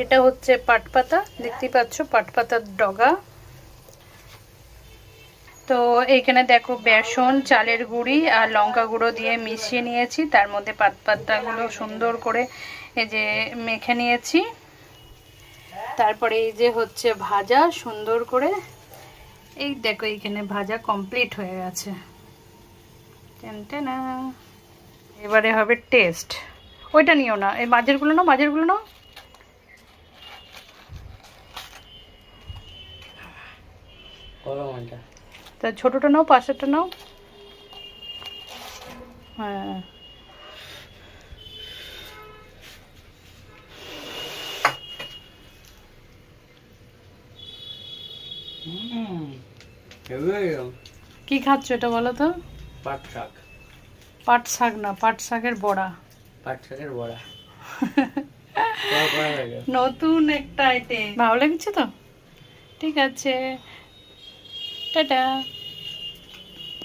এটা হচ্ছে পাট পাতা, দেখতেই পাচ্ছ পাট পাতার ডগা। তো এইখানে দেখো বেসন, চালের গুঁড়ি আর লঙ্কা গুঁড়ো দিয়ে মিশিয়ে নিয়েছি, তার মধ্যে পাট পাতাগুলো সুন্দর করে এই যে মেখে নিয়েছি। তারপরে এই যে হচ্ছে ভাজা সুন্দর করে, এই দেখো এইখানে ভাজা কমপ্লিট হয়ে গেছে। টেনটেনা। এবারে হবে টেস্ট। ওইটা নিও না, এই মাঝেরগুলো নাও, মাঝেরগুলো নাও। তা ছোটটা নাও, পাশেরটা নাও। হ্যাঁ কি খাচ্ছ এটা বলো তো? পাট শাক। পাট শাক না, পাট শাকের বড়া। পাট শাকের বড়া। নতুন একটা আইটেম, ভালো লেগেছে তো? ঠিক আছে, টাটা।